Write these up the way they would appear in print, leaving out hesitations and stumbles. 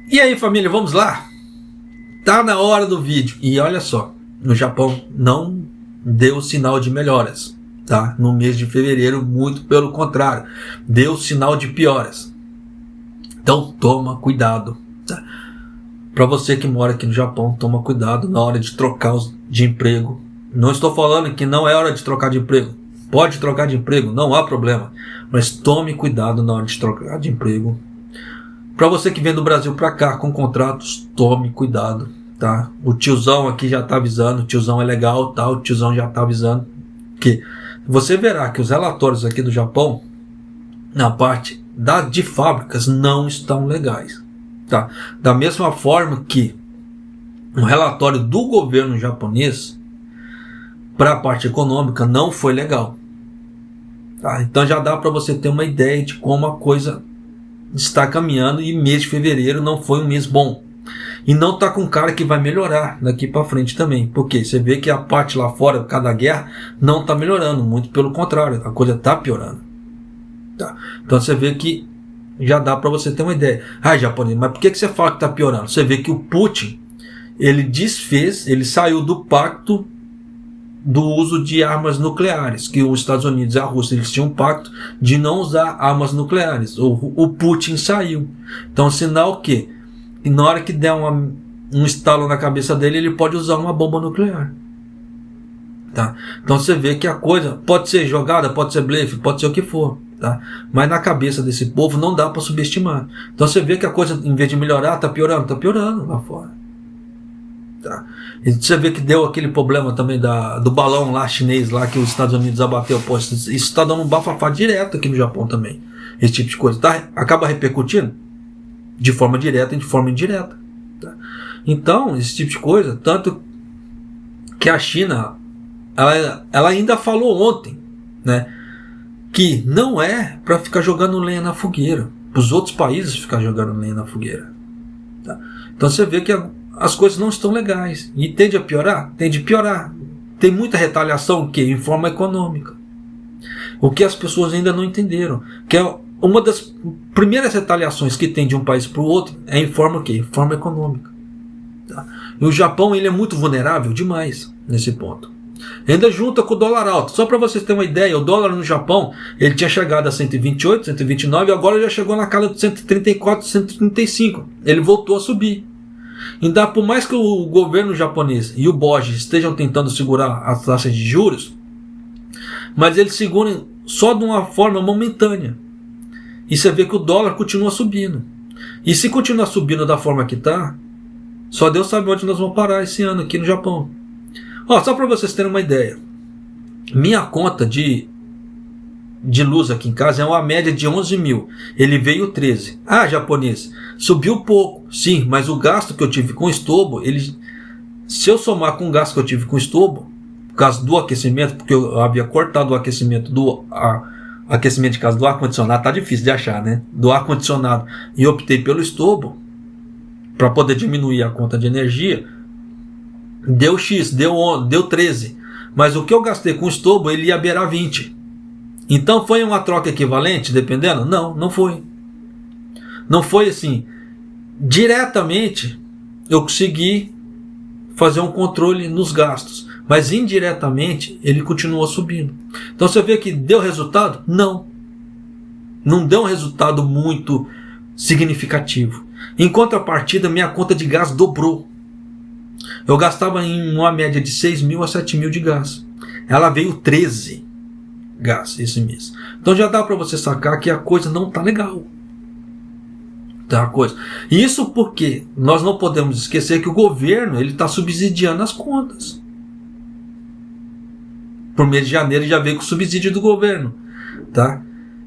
E aí, família, vamos lá? Tá na hora do vídeo. E olha só, no Japão não deu sinal de melhoras, tá? No mês de fevereiro, muito pelo contrário, deu sinal de pioras. Então toma cuidado, tá? Para você que mora aqui no Japão, toma cuidado na hora de trocar de emprego. Não estou falando que não é hora de trocar de emprego. Pode trocar de emprego, não há problema. Mas tome cuidado na hora de trocar de emprego. Para você que vem do Brasil para cá com contratos, tome cuidado, tá? O tiozão aqui já está avisando, o tiozão é legal, tá? O tiozão já está avisando que você verá que os relatórios aqui do Japão, na parte de fábricas, não estão legais, tá? Da mesma forma que o relatório do governo japonês para a parte econômica não foi legal, tá? Então já dá para você ter uma ideia de como a coisa está caminhando, e mês de fevereiro não foi um mês bom. E não está com cara que vai melhorar daqui para frente também. Porque você vê que a parte lá fora, cada guerra, não está melhorando. Muito pelo contrário, a coisa está piorando. Tá? Então você vê que já dá para você ter uma ideia. Ah, japonês, mas por que você fala que está piorando? Você vê que o Putin, ele saiu do pacto do uso de armas nucleares, que os Estados Unidos e a Rússia, eles tinham um pacto de não usar armas nucleares. O Putin saiu. Então, sinal que na hora que der um estalo na cabeça dele, ele pode usar uma bomba nuclear. Tá? Então você vê que a coisa pode ser jogada, pode ser blefe, pode ser o que for. Tá? Mas na cabeça desse povo não dá para subestimar. Então você vê que a coisa, em vez de melhorar, está piorando lá fora. Tá? E você vê que deu aquele problema também do balão lá chinês lá que os Estados Unidos abateu. Pô, isso está dando um bafafá direto aqui no Japão também. Esse tipo de coisa. Tá? Acaba repercutindo de forma direta e de forma indireta. Tá? Então, esse tipo de coisa, tanto que a China, ela ainda falou ontem, né, que não é para ficar jogando lenha na fogueira, para os outros países ficar jogando lenha na fogueira. Tá? Então você vê que as coisas não estão legais. E tende a piorar? Tende a piorar. Tem muita retaliação que em forma econômica. O que as pessoas ainda não entenderam. Que é uma das primeiras retaliações que tem de um país para o outro é em forma o quê? Em forma econômica. Tá? E o Japão, ele é muito vulnerável demais nesse ponto. Ainda junta com o dólar alto. Só para vocês terem uma ideia, o dólar no Japão, ele tinha chegado a 128, 129, agora já chegou na casa de 134, 135. Ele voltou a subir. Ainda por mais que o governo japonês e o BOJ estejam tentando segurar as taxas de juros, mas eles seguram só de uma forma momentânea. E você vê que o dólar continua subindo. E se continuar subindo da forma que está, só Deus sabe onde nós vamos parar esse ano aqui no Japão. Ó, só para vocês terem uma ideia, minha conta de luz aqui em casa é uma média de 11 mil. Ele veio 13. Ah, japonês, subiu pouco. Sim, mas o gasto que eu tive com o estobo, se eu somar com o gasto que eu tive com o estobo, por causa do aquecimento, porque eu havia cortado o aquecimento aquecimento de casa do ar-condicionado, tá difícil de achar, né? Do ar-condicionado, e optei pelo estobo, para poder diminuir a conta de energia, deu X, deu 13. Mas o que eu gastei com o estobo, ele ia beirar 20. Então foi uma troca equivalente, dependendo? Não, não foi. Não foi assim. Diretamente, eu consegui fazer um controle nos gastos. Mas indiretamente, ele continuou subindo. Então você vê que deu resultado? Não. Não deu um resultado muito significativo. Em contrapartida, minha conta de gás dobrou. Eu gastava em uma média de 6 mil a 7 mil de gás. Ela veio 13 gás esse mês. Então já dá para você sacar que a coisa não está legal. Tá, a coisa. E isso porque nós não podemos esquecer que o governo está subsidiando as contas. Por mês de janeiro já veio com o subsídio do governo. Tá?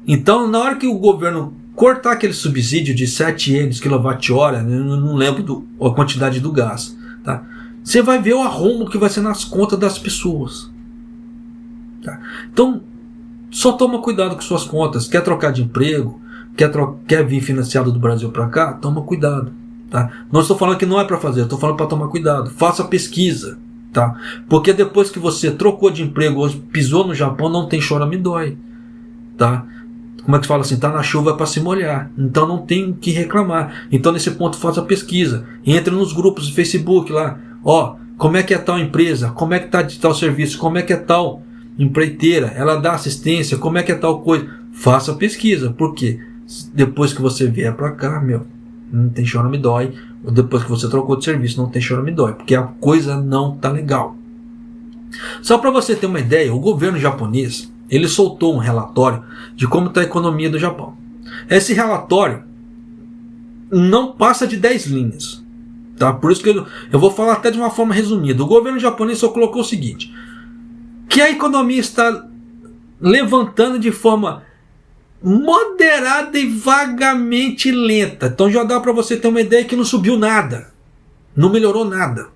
Então na hora que o governo cortar aquele subsídio de 7 ienes kWh, eu não lembro a quantidade do gás, tá? Você vai ver o arrumo que vai ser nas contas das pessoas. Tá? Então, só toma cuidado com suas contas. Quer trocar de emprego? Quer vir financiado do Brasil para cá? Toma cuidado. Tá? Não estou falando que não é para fazer, estou falando para tomar cuidado. Faça pesquisa. Tá? Porque depois que você trocou de emprego, hoje pisou no Japão, não tem chora me dói. Tá? como é que fala assim, tá na chuva para se molhar, então não tem o que reclamar. Então nesse ponto faça a pesquisa, entre nos grupos do Facebook lá, ó, como é que é tal empresa, como é que tá de tal serviço, como é que é tal empreiteira, ela dá assistência, como é que é tal coisa. Faça a pesquisa, porque depois que você vier para cá, não tem choro me dói. Depois que você trocou de serviço, não tem choro me dói, porque a coisa não tá legal. Só para você ter uma ideia, o governo japonês, ele soltou um relatório de como está a economia do Japão. Esse relatório não passa de 10 linhas. Tá? Por isso que eu vou falar até de uma forma resumida. O governo japonês só colocou o seguinte, que a economia está levantando de forma moderada e vagamente lenta. Então já dá para você ter uma ideia que não subiu nada. Não melhorou nada.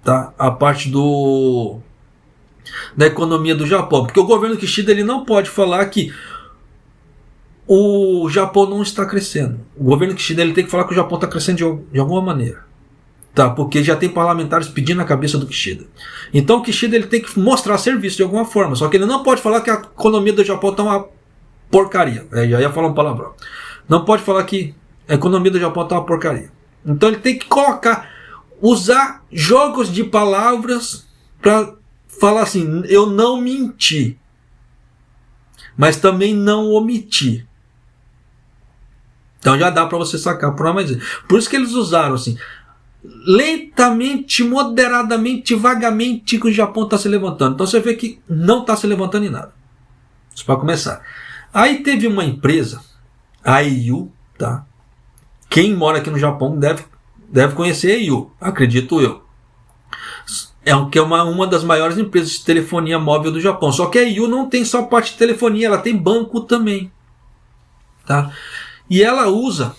Tá? A parte da economia do Japão. Porque o governo Kishida ele não pode falar que o Japão não está crescendo. O governo Kishida ele tem que falar que o Japão está crescendo de alguma maneira. Tá? Porque já tem parlamentares pedindo a cabeça do Kishida. Então o Kishida ele tem que mostrar serviço de alguma forma. Só que ele não pode falar que a economia do Japão está uma porcaria. Já ia falar um palavrão. Não pode falar que a economia do Japão está uma porcaria. Então ele tem que usar jogos de palavras para falar assim, eu não menti, mas também não omiti. Então já dá para você sacar por mais. Por isso que eles usaram assim, lentamente, moderadamente, vagamente, que o Japão está se levantando. Então você vê que não está se levantando em nada. Isso para começar. Aí teve uma empresa, a AIU, tá? Quem mora aqui no Japão deve conhecer a AIU, acredito eu. Que é uma das maiores empresas de telefonia móvel do Japão. Só que a AIU não tem só parte de telefonia, ela tem banco também. Tá? E ela usa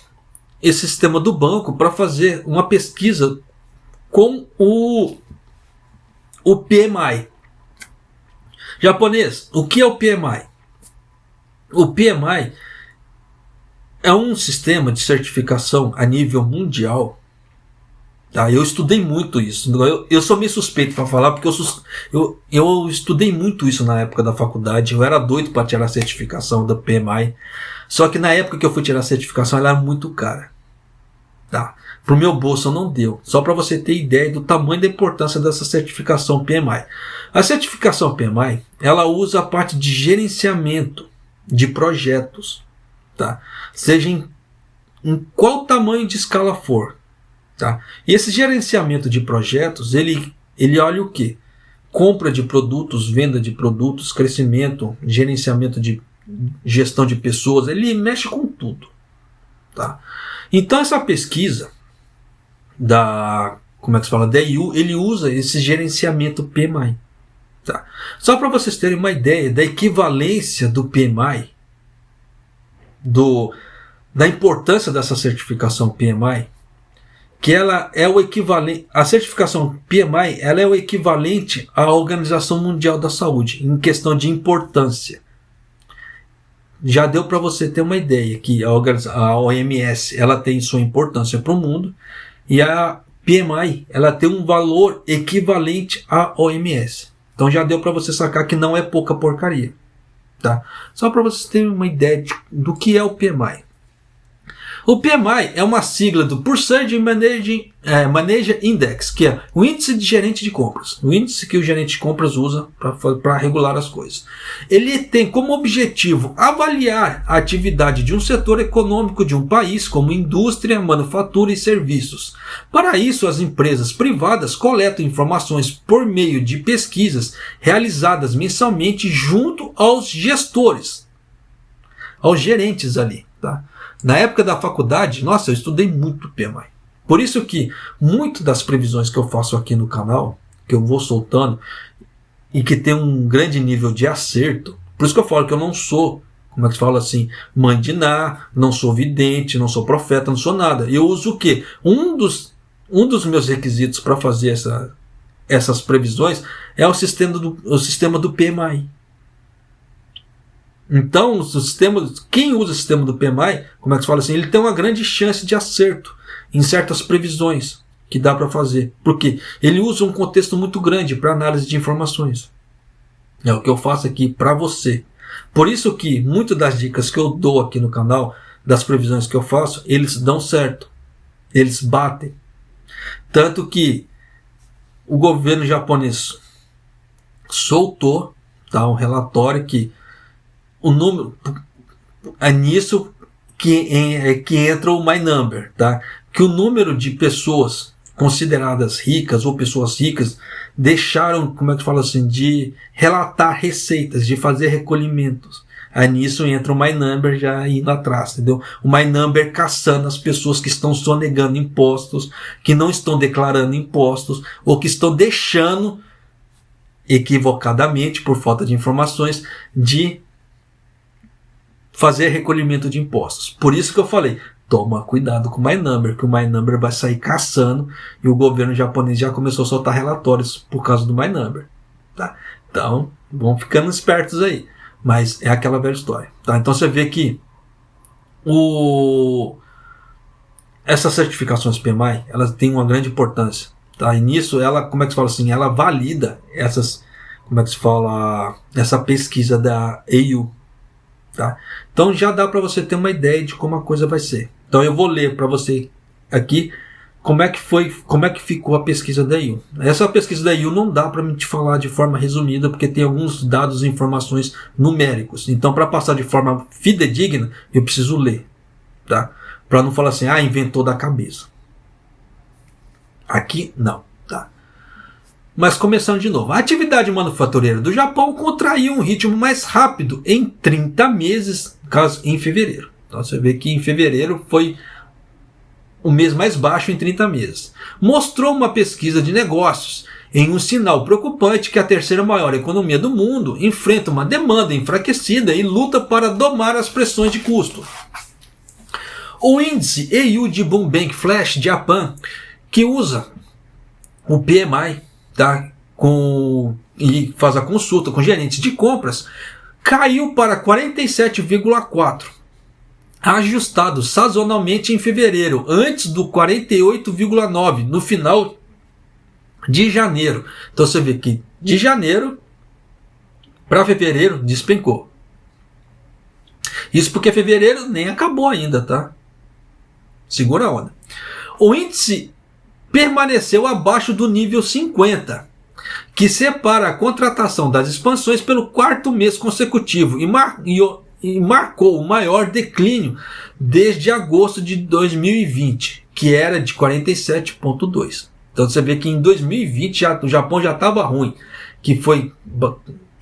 esse sistema do banco para fazer uma pesquisa com o PMI. Japonês, o que é o PMI? O PMI é um sistema de certificação a nível mundial. Tá, eu estudei muito isso. Eu sou meio suspeito para falar, porque eu estudei muito isso na época da faculdade. Eu era doido para tirar a certificação da PMI. Só que na época que eu fui tirar a certificação, ela era muito cara. Tá? Pro meu bolso não deu. Só para você ter ideia do tamanho da importância dessa certificação PMI. A certificação PMI, ela usa a parte de gerenciamento de projetos. Tá? Seja em qual tamanho de escala for. Tá? E esse gerenciamento de projetos, ele olha o quê? Compra de produtos, venda de produtos, crescimento, gerenciamento de gestão de pessoas, ele mexe com tudo. Tá? Então essa pesquisa da AIU, ele usa esse gerenciamento PMI. Tá? Só para vocês terem uma ideia da equivalência do PMI, da importância dessa certificação PMI, que ela é o equivalente, a certificação PMI, ela é o equivalente à Organização Mundial da Saúde em questão de importância. Já deu para você ter uma ideia que a OMS ela tem sua importância para o mundo e a PMI ela tem um valor equivalente à OMS. Então já deu para você sacar que não é pouca porcaria, tá? Só para vocês terem uma ideia do que é o PMI. O PMI é uma sigla do Purchasing Manager Index, que é o índice de gerente de compras. O índice que o gerente de compras usa para regular as coisas. Ele tem como objetivo avaliar a atividade de um setor econômico de um país, como indústria, manufatura e serviços. Para isso, as empresas privadas coletam informações por meio de pesquisas realizadas mensalmente junto aos gestores, aos gerentes ali, tá? Na época da faculdade, nossa, eu estudei muito PMI. Por isso que muitas das previsões que eu faço aqui no canal, que eu vou soltando, e que tem um grande nível de acerto, por isso que eu falo que eu não sou, como é que se fala assim, mãe de Ná, não sou vidente, não sou profeta, não sou nada. Eu uso o quê? Um dos meus requisitos para fazer essas previsões é o sistema do PMI. Então, quem usa o sistema do PMI, como é que se fala assim, ele tem uma grande chance de acerto em certas previsões que dá para fazer. Porque ele usa um contexto muito grande para análise de informações. É o que eu faço aqui para você. Por isso que muitas das dicas que eu dou aqui no canal, das previsões que eu faço, eles dão certo. Eles batem. Tanto que o governo japonês soltou, tá, um relatório que o número é nisso que entra o My Number, tá? Que o número de pessoas consideradas ricas ou pessoas ricas deixaram, como é que fala assim, de relatar receitas, de fazer recolhimentos. Aí nisso entra o My Number já indo atrás, entendeu? O My Number caçando as pessoas que estão sonegando impostos, que não estão declarando impostos, ou que estão deixando, equivocadamente, por falta de informações, de fazer recolhimento de impostos. Por isso que eu falei, toma cuidado com o My Number, que o My Number vai sair caçando, e o governo japonês já começou a soltar relatórios por causa do My Number. Tá? Então, vão ficando espertos aí. Mas é aquela velha história. Tá? Então você vê que essas certificações PMI, elas têm uma grande importância. Tá? E nisso, ela, como é que se fala assim? Ela valida essas, como é que se fala, essa pesquisa da AU. Tá? Então já dá para você ter uma ideia de como a coisa vai ser. Então eu vou ler para você aqui como é que ficou a pesquisa da AU. Essa pesquisa da AU não dá para me te falar de forma resumida, porque tem alguns dados e informações numéricos. Então, para passar de forma fidedigna, eu preciso ler, tá? Para não falar assim, inventou da cabeça. Aqui não, tá? Mas começando de novo, a atividade manufatureira do Japão contraiu um ritmo mais rápido em 30 meses, no caso em fevereiro. Então você vê que em fevereiro foi o mês mais baixo em 30 meses. Mostrou uma pesquisa de negócios em um sinal preocupante que a terceira maior economia do mundo enfrenta uma demanda enfraquecida e luta para domar as pressões de custo. O índice EU de Bloomberg Flash Japan, que usa o PMI, tá, e faz a consulta com gerentes de compras, caiu para 47,4, ajustado sazonalmente em fevereiro, antes do 48,9 no final de janeiro. Então você vê que de janeiro para fevereiro despencou. Isso porque fevereiro nem acabou ainda, tá? Segura a onda. O índice permaneceu abaixo do nível 50, que separa a contratação das expansões pelo quarto mês consecutivo e marcou o maior declínio desde agosto de 2020, que era de 47,2. Então você vê que em 2020 o Japão já estava ruim, que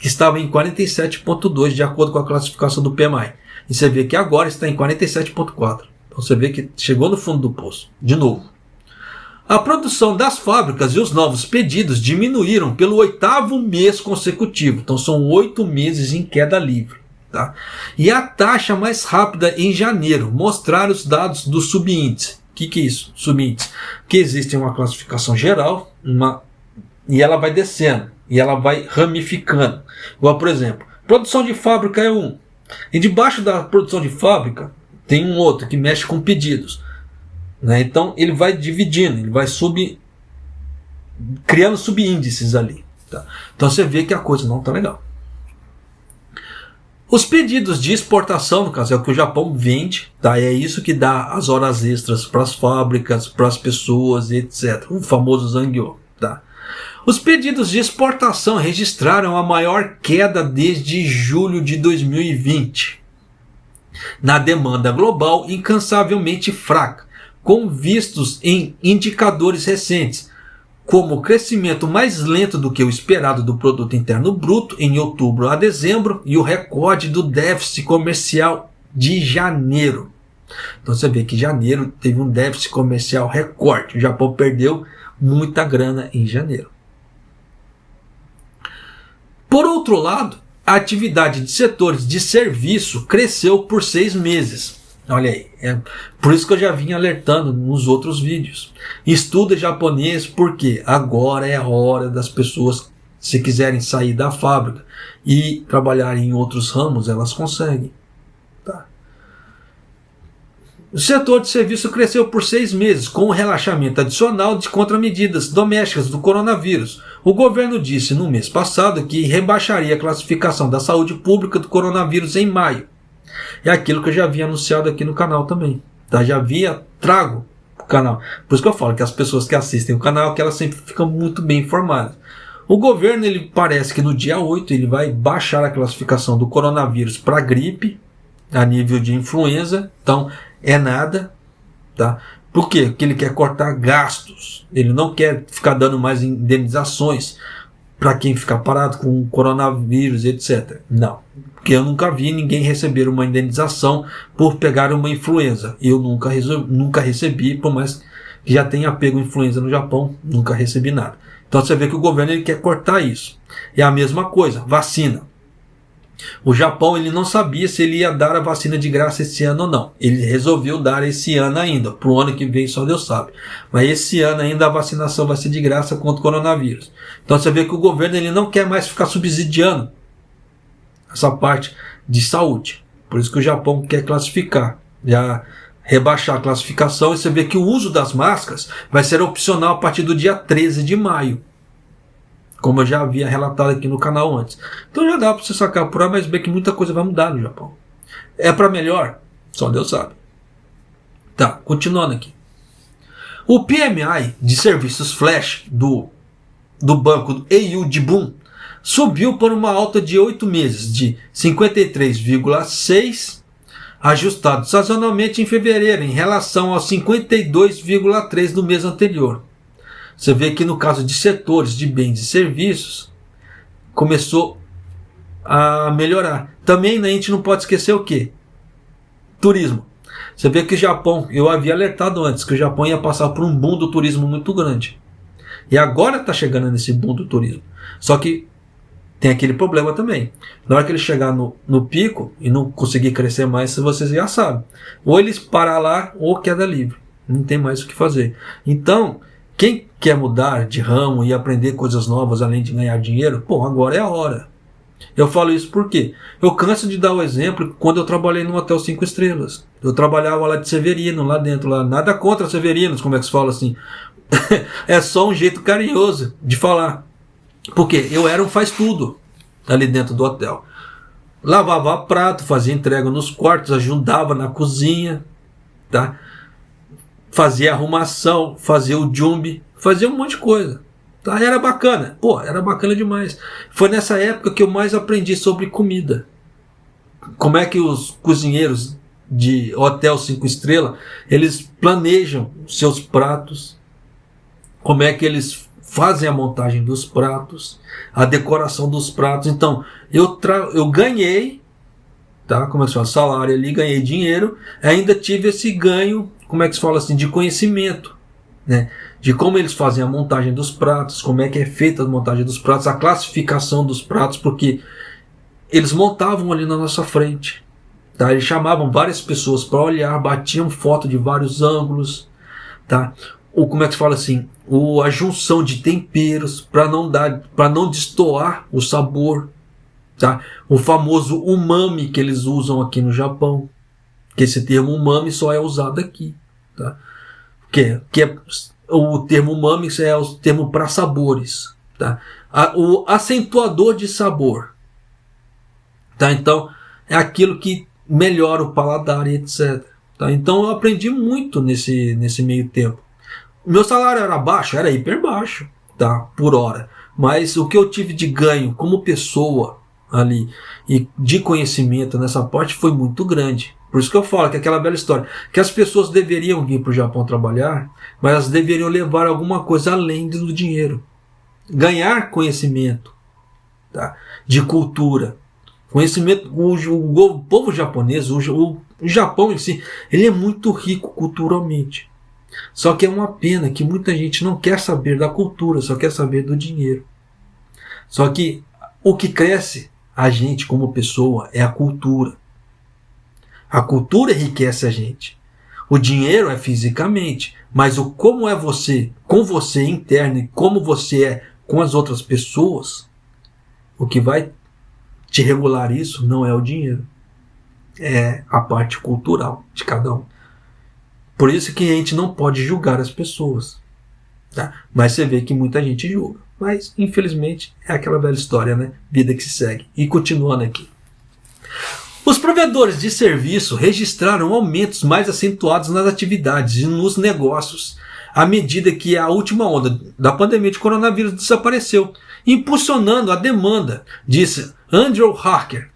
estava em 47,2 de acordo com a classificação do PMI. E você vê que agora está em 47,4. Então você vê que chegou no fundo do poço, de novo. A produção das fábricas e os novos pedidos diminuíram pelo 8º mês consecutivo. Então são 8 meses em queda livre. Tá? E a taxa mais rápida em janeiro, mostrar os dados do subíndice. O que é isso? Subíndice. Que existe uma classificação geral, e ela vai descendo, e ela vai ramificando. Igual, por exemplo, produção de fábrica é um. E debaixo da produção de fábrica tem um outro que mexe com pedidos. Né? Então ele vai dividindo, ele vai criando subíndices ali. Tá? Então você vê que a coisa não está legal. Os pedidos de exportação, no caso, é o que o Japão vende, tá? É isso que dá as horas extras para as fábricas, para as pessoas, etc. O famoso Zangyo, tá? Os pedidos de exportação registraram a maior queda desde julho de 2020. Na demanda global incansavelmente fraca, com vistos em indicadores recentes, como o crescimento mais lento do que o esperado do produto interno bruto em outubro a dezembro e o recorde do déficit comercial de janeiro. Então você vê que janeiro teve um déficit comercial recorde. O Japão perdeu muita grana em janeiro. Por outro lado, a atividade de setores de serviço cresceu por 6 meses. Olha aí, é por isso que eu já vim alertando nos outros vídeos. Estuda japonês porque agora é a hora das pessoas, se quiserem sair da fábrica e trabalhar em outros ramos, elas conseguem. Tá? O setor de serviço cresceu por 6 meses, com um relaxamento adicional de contramedidas domésticas do coronavírus. O governo disse no mês passado que rebaixaria a classificação da saúde pública do coronavírus em maio. É aquilo que eu já havia anunciado aqui no canal também. Tá? Já havia trago o canal. Por isso que eu falo que as pessoas que assistem o canal, que elas sempre ficam muito bem informadas. O governo, ele parece que no dia 8 ele vai baixar a classificação do coronavírus para gripe, a nível de influenza. Então, é nada. Tá? Por quê? Porque ele quer cortar gastos. Ele não quer ficar dando mais indenizações para quem ficar parado com coronavírus, etc. Não. Porque eu nunca vi ninguém receber uma indenização por pegar uma influenza. Eu nunca recebi, por mais que já tenha pego influenza no Japão, nunca recebi nada. Então você vê que o governo ele quer cortar isso. É a mesma coisa, vacina. O Japão ele não sabia se ele ia dar a vacina de graça esse ano ou não. Ele resolveu dar esse ano ainda. Para o ano que vem só Deus sabe. Mas esse ano ainda a vacinação vai ser de graça contra o coronavírus. Então você vê que o governo ele não quer mais ficar subsidiando essa parte de saúde. Por isso que o Japão quer classificar. Já rebaixar a classificação. E você vê que o uso das máscaras vai ser opcional a partir do dia 13 de maio. Como eu já havia relatado aqui no canal antes. Então já dá para você sacar por aí, mas bem que muita coisa vai mudar no Japão. É para melhor? Só Deus sabe. Tá, continuando aqui. O PMI de serviços flash do banco EU de Boom subiu por uma alta de 8 meses, de 53,6, ajustado sazonalmente em fevereiro, em relação aos 52,3 do mês anterior. Você vê que no caso de setores de bens e serviços, começou a melhorar. Também a gente não pode esquecer o quê? Turismo. Você vê que o Japão, eu havia alertado antes, que o Japão ia passar por um boom do turismo muito grande. E agora está chegando nesse boom do turismo. Só que tem aquele problema também. Na hora que ele chegar no pico e não conseguir crescer mais, vocês já sabem. Ou eles parar lá, ou queda livre. Não tem mais o que fazer. Então, quem quer mudar de ramo e aprender coisas novas além de ganhar dinheiro, pô, agora é a hora. Eu falo isso porque eu canso de dar o exemplo quando eu trabalhei num hotel 5 estrelas. Eu trabalhava lá de Severino, lá dentro, lá. Nada contra Severinos, como é que se fala assim. É só um jeito carinhoso de falar. Porque eu era um faz-tudo ali dentro do hotel. Lavava prato, fazia entrega nos quartos, ajudava na cozinha, tá? Fazia arrumação, fazia o jumbi, fazia um monte de coisa. Tá? Era bacana. Pô, era bacana demais. Foi nessa época que eu mais aprendi sobre comida. Como é que os cozinheiros de hotel 5 estrelas, eles planejam seus pratos, como é que eles fazem a montagem dos pratos, a decoração dos pratos. Então, eu ganhei, tá? Como é que se fala? Salário ali, ganhei dinheiro, ainda tive esse ganho, como é que se fala assim, de conhecimento, né? De como eles fazem a montagem dos pratos, como é que é feita a montagem dos pratos, a classificação dos pratos, porque eles montavam ali na nossa frente, tá? Eles chamavam várias pessoas para olhar, batiam foto de vários ângulos, tá? Ou como é que se fala assim, a junção de temperos para não destoar o sabor, tá? O famoso umami que eles usam aqui no Japão, que esse termo umami só é usado aqui, tá? O termo umami é o termo para sabores, tá? O acentuador de sabor, tá? Então é aquilo que melhora o paladar e etc, tá? Então eu aprendi muito nesse meio tempo. Meu salário era baixo, era hiper baixo, tá? Por hora, mas o que eu tive de ganho como pessoa ali e de conhecimento nessa parte foi muito grande. Por isso que eu falo que é aquela bela história, que as pessoas deveriam vir para o Japão trabalhar, mas elas deveriam levar alguma coisa além do dinheiro. Ganhar conhecimento, tá? De cultura. Conhecimento, o povo japonês, o Japão em si, ele é muito rico culturalmente. Só que é uma pena que muita gente não quer saber da cultura, só quer saber do dinheiro. Só que o que cresce a gente como pessoa é a cultura. A cultura enriquece a gente. O dinheiro é fisicamente, mas o como é você, com você interno e como você é com as outras pessoas, o que vai te regular isso não é o dinheiro. É a parte cultural de cada um. Por isso que a gente não pode julgar as pessoas. Tá? Mas você vê que muita gente julga. Mas, infelizmente, é aquela velha história, né? Vida que se segue. E continuando aqui. Os provedores de serviço registraram aumentos mais acentuados nas atividades e nos negócios à medida que a última onda da pandemia de coronavírus desapareceu, impulsionando a demanda, disse Andrew Harker,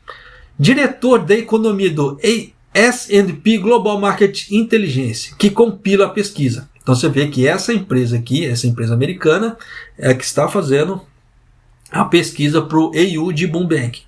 diretor da economia do S&P Global Market Intelligence, que compila a pesquisa. Então você vê que essa empresa aqui, essa empresa americana, é que está fazendo a pesquisa para o EU de Bloomberg.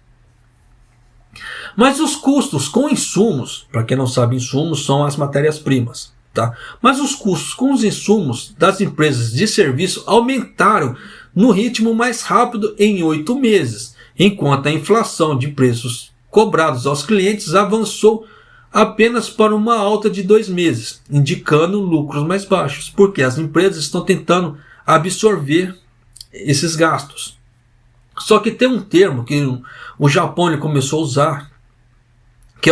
Mas os custos com insumos, para quem não sabe, insumos são as matérias-primas, tá? Mas os custos com os insumos das empresas de serviço aumentaram no ritmo mais rápido em 8 meses, enquanto a inflação de preços cobrados aos clientes avançou apenas para uma alta de 2 meses, indicando lucros mais baixos, porque as empresas estão tentando absorver esses gastos. Só que tem um termo que o Japão começou a usar, que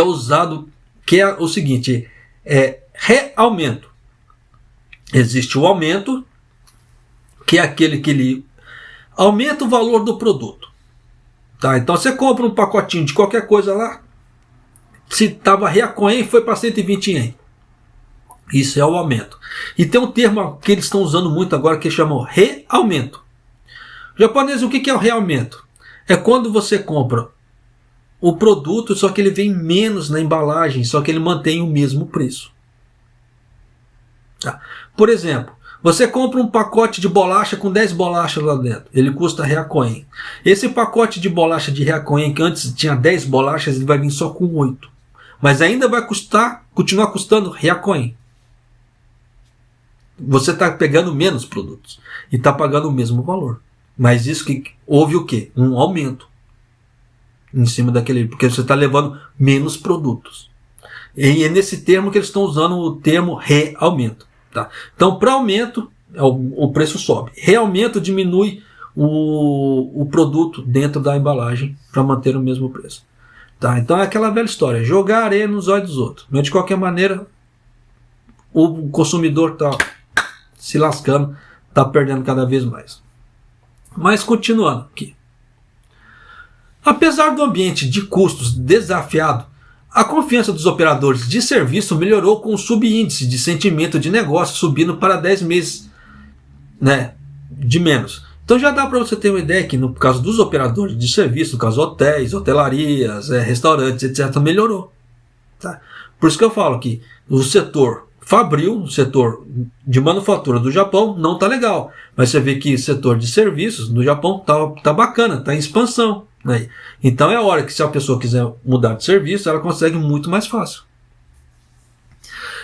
é o seguinte, é realmento. Existe o aumento, que é aquele que ele aumenta o valor do produto. Tá? Então você compra um pacotinho de qualquer coisa lá, se estava Hyakuen, foi para 120 ien. Isso é o aumento. E tem um termo que eles estão usando muito agora que chamam realmento. Japonês, o que é o realmento? É quando você compra o produto, só que ele vem menos na embalagem, só que ele mantém o mesmo preço. Tá? Por exemplo, você compra um pacote de bolacha com 10 bolachas lá dentro. Ele custa Hyakuen. Esse pacote de bolacha de Hyakuen, que antes tinha 10 bolachas, ele vai vir só com 8. Mas ainda vai continuar custando Hyakuen. Você está pegando menos produtos e está pagando o mesmo valor. Mas isso que houve o quê? Um aumento em cima daquele, porque você está levando menos produtos. E é nesse termo que eles estão usando o termo realmento. Tá? Então, para aumento, o preço sobe. Realmento diminui o produto dentro da embalagem para manter o mesmo preço. Tá? Então é aquela velha história, jogar areia nos olhos dos outros. Mas de qualquer maneira, o consumidor está se lascando, está perdendo cada vez mais. Mas continuando aqui. Apesar do ambiente de custos desafiado, a confiança dos operadores de serviço melhorou com o subíndice de sentimento de negócio subindo para 10 meses, né, de menos. Então já dá para você ter uma ideia que no caso dos operadores de serviço, no caso hotéis, hotelarias, restaurantes, etc., melhorou. Tá? Por isso que eu falo que o setor fabril, o setor de manufatura do Japão não está legal. Mas você vê que o setor de serviços do Japão tá bacana, está em expansão. Né? Então é a hora que se a pessoa quiser mudar de serviço, ela consegue muito mais fácil.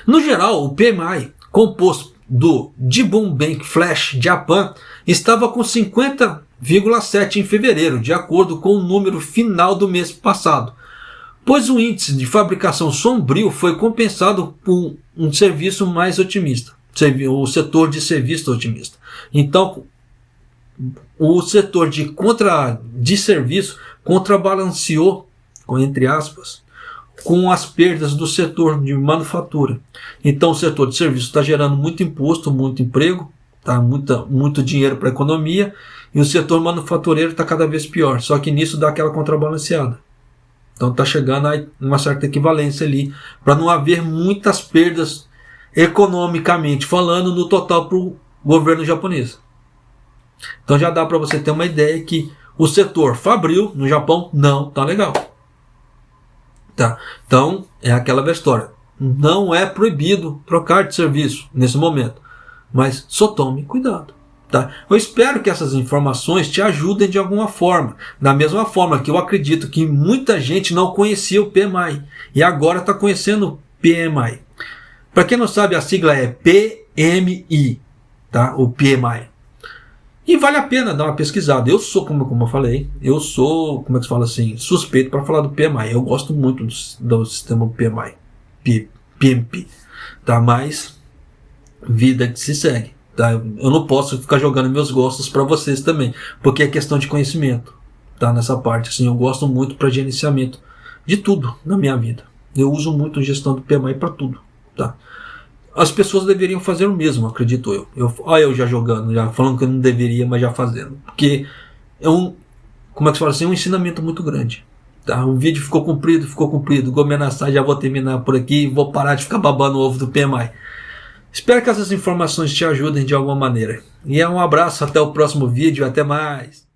No geral, o PMI, composto do Jibun Bank Flash Japan, estava com 50,7 em fevereiro, de acordo com o número final do mês passado, pois o índice de fabricação sombrio foi compensado por um serviço mais otimista, o setor de serviço otimista. Então, o setor de serviço contrabalanceou, entre aspas, com as perdas do setor de manufatura. Então o setor de serviço está gerando muito imposto, muito emprego, tá? muito dinheiro para a economia, e o setor manufatureiro está cada vez pior. Só que nisso dá aquela contrabalanceada. Então está chegando a uma certa equivalência ali, para não haver muitas perdas economicamente falando no total para o governo japonês. Então já dá para você ter uma ideia que o setor fabril no Japão não está legal. Tá? Então é aquela velha história. Não é proibido trocar de serviço nesse momento, mas só tome cuidado. Tá? Eu espero que essas informações te ajudem de alguma forma. Da mesma forma que eu acredito que muita gente não conhecia o PMI e agora está conhecendo o PMI. Para quem não sabe, a sigla é PMI, tá? O PMI. E vale a pena dar uma pesquisada. Eu sou, como eu falei, como é que se fala assim, suspeito para falar do PMI. Eu gosto muito do sistema PMI, PMP, tá? Mas vida que se segue, tá? Eu não posso ficar jogando meus gostos para vocês também, porque é questão de conhecimento, tá? Nessa parte, assim, eu gosto muito para gerenciamento de tudo na minha vida. Eu uso muito a gestão do PMI para tudo, tá? as pessoas deveriam fazer o mesmo, acredito eu. Olha eu já jogando, já falando que eu não deveria, mas já fazendo. Porque é como é que se fala assim, um ensinamento muito grande. Tá? O vídeo ficou comprido. Gomenassar, já vou terminar por aqui, vou parar de ficar babando o ovo do PMI. Espero que essas informações te ajudem de alguma maneira. E um abraço, até o próximo vídeo, até mais.